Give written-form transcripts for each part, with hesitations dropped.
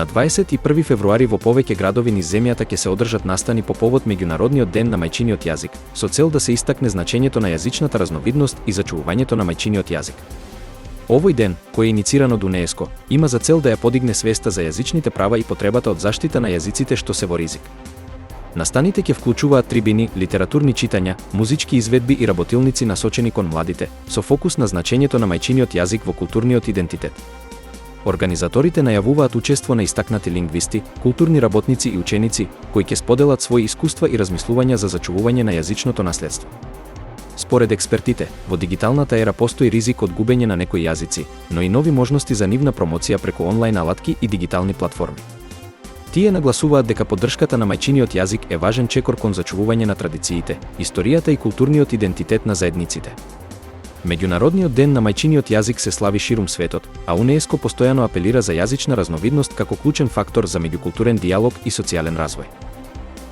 На 21 февруари во повеќе градови низ земјата ќе се одржат настани по повод меѓународниот ден на мајчиниот јазик, со цел да се истакне значењето на јазичната разновидност и зачувувањето на мајчиниот јазик. Овој ден, кој е инициран од УНЕСКО, има за цел да ја подигне свеста за јазичните права и потребата од заштита на јазиците што се во ризик. Настаните ќе вклучуваат трибини, литературни читања, музички изведби и работилници насочени кон младите, со фокус на значењето на мајчиниот јазик во културниот идентитет. Организаторите најавуваат учество на истакнати лингвисти, културни работници и ученици, кои ќе споделат своји искуства и размислувања за зачувување на јазичното наследство. Според експертите, во дигиталната ера постои ризик од губење на некои јазици, но и нови можности за нивна промоција преку онлайн алатки и дигитални платформи. Тие нагласуваат дека поддршката на мајчиниот јазик е важен чекор кон зачувување на традициите, историјата и културниот идентитет на заедниците. Меѓународниот ден на мајчиниот јазик се слави ширум светот, а УНЕСКО постојано апелира за јазична разновидност како клучен фактор за меѓукултурен дијалог и социјален развој.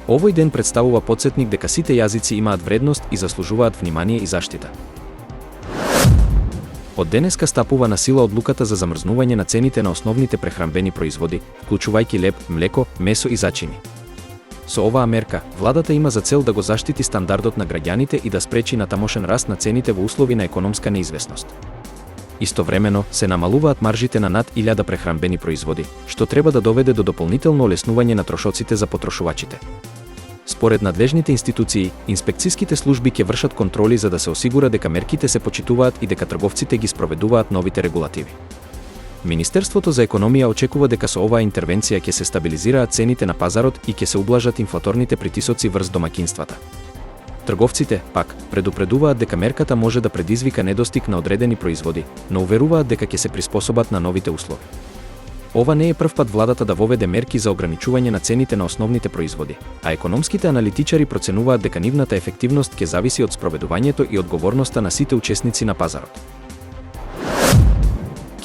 Овој ден представува потсетник дека сите јазици имаат вредност и заслужуваат внимание и заштита. Од денеска стапува на сила одлуката за замрзнување на цените на основните прехранбени производи, вклучувајќи леб, млеко, месо и зачини. Со оваа мерка, владата има за цел да го заштити стандардот на граѓаните и да спречи натамошен раст на цените во услови на економска неизвестност. Истовремено, се намалуваат маржите на над 1000 прехранбени производи, што треба да доведе до дополнително олеснување на трошоците за потрошувачите. Според надлежните институции, инспекцијските служби ќе вршат контроли за да се осигура дека мерките се почитуваат и дека трговците ги спроведуваат новите регулативи. Министерството за економија очекува дека со оваа интервенција ќе се стабилизираат цените на пазарот и ќе се ублажат инфлаторните притисоци врз домаќинствата. Трговците, пак, предупредуваат дека мерката може да предизвика недостиг на одредени производи, но уверуваат дека ќе се приспособат на новите услови. Ова не е првпат владата да воведе мерки за ограничување на цените на основните производи, а економските аналитичари проценуваат дека нивната ефективност ќе зависи од спроведувањето и одговорноста на сите учесници на пазарот.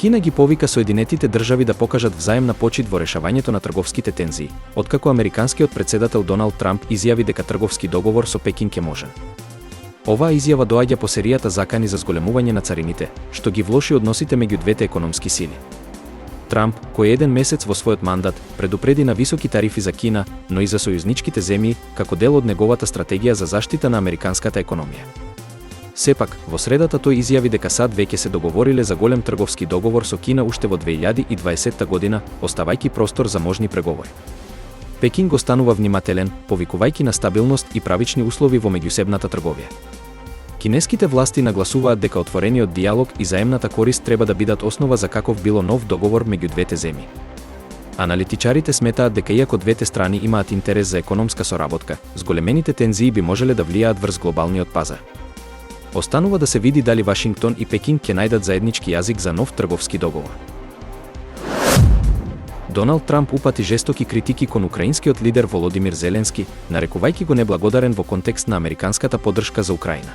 Кина ги повика Соединетите држави да покажат взаемна почит во решавањето на трговските тензии, откако американскиот претседател Доналд Трамп изјави дека трговски договор со Пекин ќе можен. Оваа изјава доаѓа по серијата закани за зголемување на царините, што ги влоши односите меѓу двете економски сили. Трамп, кој еден месец во својот мандат, предупреди на високи тарифи за Кина, но и за сојузничките земји, како дел од неговата стратегија за заштита на американската економија. Сепак, во средата тој изјави дека САД веќе се договориле за голем трговски договор со Кина уште во 2020 година, оставајќи простор за можни преговори. Пекин го станува внимателен, повикувајќи на стабилност и правични услови во меѓусебната трговија. Кинеските власти нагласуваат дека отворениот дијалог и заемната корист треба да бидат основа за каков било нов договор меѓу двете земји. Аналитичарите сметаат дека иако двете страни имаат интерес за економска соработка, зголемените тензии би можеле да влијаат врз глобалниот пазар. Останува да се види дали Вашингтон и Пекин ќе најдат заеднички јазик за нов трговски договор. Доналд Трамп упати жестоки критики кон украинскиот лидер Володимир Зеленски, нарекувајќи го неблагодарен во контекст на американската поддршка за Украина.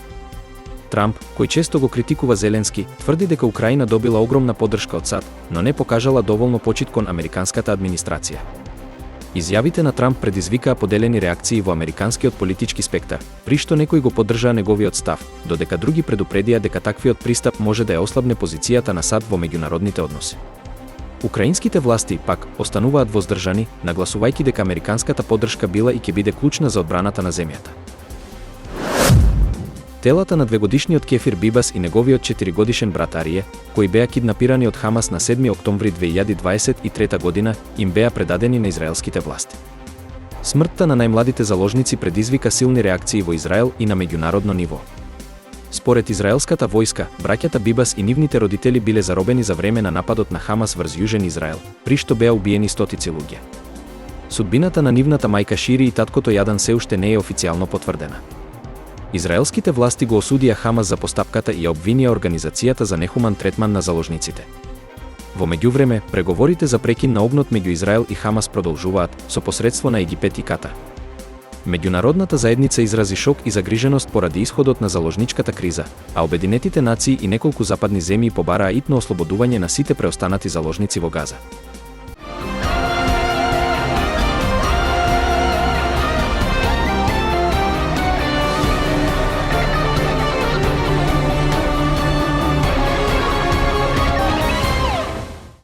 Трамп, кој често го критикува Зеленски, тврди дека Украина добила огромна поддршка од САД, но не покажала доволно почит кон американската администрација. Изјавите на Трамп предизвикаа поделени реакции во американскиот политички спектар, при што некои го поддржаа неговиот став, додека други предупредија дека таквиот пристап може да ја ослабне позицијата на САД во меѓународните односи. Украинските власти, пак, остануваат воздржани, нагласувајќи дека американската поддршка била и ќе биде клучна за одбраната на земјата. Телата на двегодишниот Кефир Бибас и неговиот 4-годишен брат Арие, кои беа киднапирани од Хамас на 7 октомври 2023 година, им беа предадени на израелските власти. Смртта на најмладите заложници предизвика силни реакции во Израел и на меѓународно ниво. Според израелската војска, браќата Бибас и нивните родители биле заробени за време на нападот на Хамас врз јужен Израел, при што беа убиени стотици луѓе. Судбината на нивната мајка Шири и таткото Јадан се уште не е официјално потврдена. Израелските власти го осудија Хамас за постапката и ја обвинија организацијата за нехуман третман на заложниците. Во меѓувреме, преговорите за прекин на огнот меѓу Израел и Хамас продолжуваат со посредство на Египет и Катар. Меѓународната заедница изрази шок и загриженост поради исходот на заложничката криза, а Обединетите нации и неколку западни земји побараа итно ослободување на сите преостанати заложници во Газа.